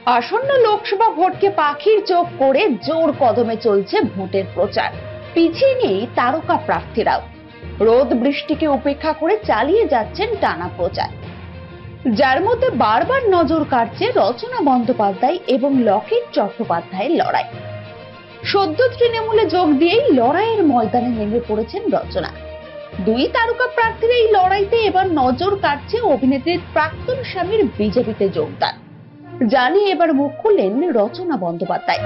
আসন্ন লোকসভা ভোটকে পাখির চোখ করে জোর কদমে চলছে ভোটের প্রচার। পিছিয়ে নেই তারকা প্রার্থীরাও। রোদ বৃষ্টিকে উপেক্ষা করে চালিয়ে যাচ্ছেন টানা প্রচার, যার মধ্যে বারবার নজর কাটছে রচনা বন্দ্যোপাধ্যায় এবং লকেট চট্টোপাধ্যায়ের লড়াই। সদ্য তৃণমূলে যোগ দিয়েই লড়াইয়ের ময়দানে নেমে পড়েছেন রচনা। দুই তারকা প্রার্থীর এই লড়াইতে এবার নজর কাটছে অভিনেত্রীর প্রাক্তন স্বামীর বিজেপিতে যোগদান। জানি এবার মুখ খুললেন রচনা বন্দ্যোপাধ্যায়।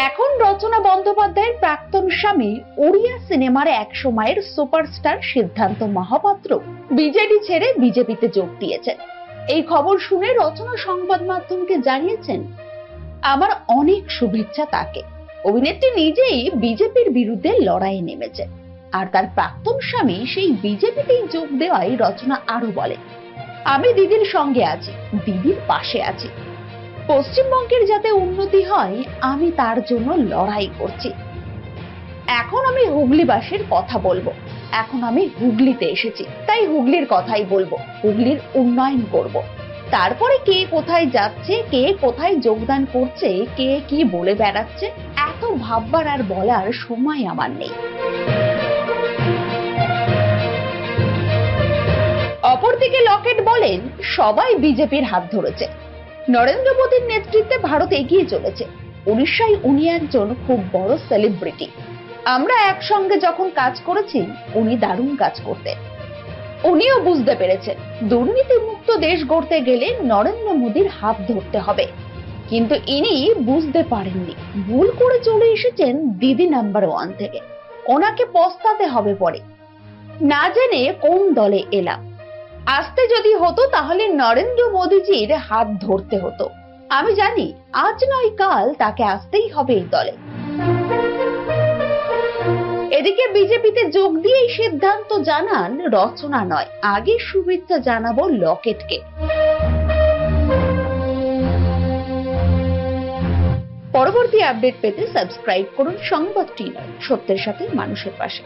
এখন রচনা বন্দ্যোপাধ্যায়ের প্রাক্তন স্বামী ওড়িয়া সিনেমার এক সময়ের সুপারস্টার সিদ্ধান্ত মহাপাত্র বিজেডি ছেড়ে বিজেপিতে যোগ দিয়েছেন। এই খবর শুনে রচনা সংবাদ মাধ্যমকে জানিয়েছেন, আমার অনেক শুভেচ্ছা তাকে। অভিনেত্রী নিজেই বিজেপির বিরুদ্ধে লড়াইয়ে নেমেছেন, আর তার প্রাক্তন স্বামী সেই বিজেপিতেই যোগ দেওয়ায় রচনা আরো বলে, আমি দিদির সঙ্গে আছি, দিদির পাশে আছি। পশ্চিমবঙ্গের যাতে উন্নতি হয় আমি তার জন্য লড়াই করছি। এখন আমি হুগলিবাসীর কথা বলবো। এখন আমি হুগলিতে এসেছি, তাই হুগলির কথাই বলবো, হুগলির উন্নয়ন করব। তারপরে কে কোথায় যাচ্ছে, কে কোথায় যোগদান করছে, কে কি বলে বেড়াচ্ছে, এত ভাববার আর বলার সময় আমার নেই। অপরদিকে লকেট বলেন, সবাই বিজেপির হাত ধরেছে। নরেন্দ্র মোদীর নেতৃত্বে ভারত এগিয়ে চলেছে। উড়িষ্যায় উনি একজন খুব বড় সেলিব্রিটি। আমরা একসঙ্গে যখন কাজ করেছি উনি দারুণ কাজ করতেন। উনিও বুঝতে পেরেছেন দুর্নীতি মুক্ত দেশ গড়তে গেলে নরেন্দ্র মোদীর হাত ধরতে হবে, কিন্তু ইনি বুঝতে পারেননি। ভুল করে চলে এসেছেন দিদি নাম্বার 1 থেকে। ওনাকে পস্তাতে হবে পরে, না জেনে কোন দলে এলাম। আসতে যদি হতো তাহলে নরেন্দ্র মোদীজির হাত ধরতে হতো। আমি জানি আজ নয় কাল তাকে আসতেই হবে এই দলে। এদিকে বিজেপিতে যোগ দিয়ে সিদ্ধান্ত জানান রচনা নয়, আগে শুভেচ্ছা জানাবো লকেটকে। পরবর্তী আপডেট পেতে সাবস্ক্রাইব করুন সংবাদ টিভি, সত্যের সাথে মানুষের পাশে।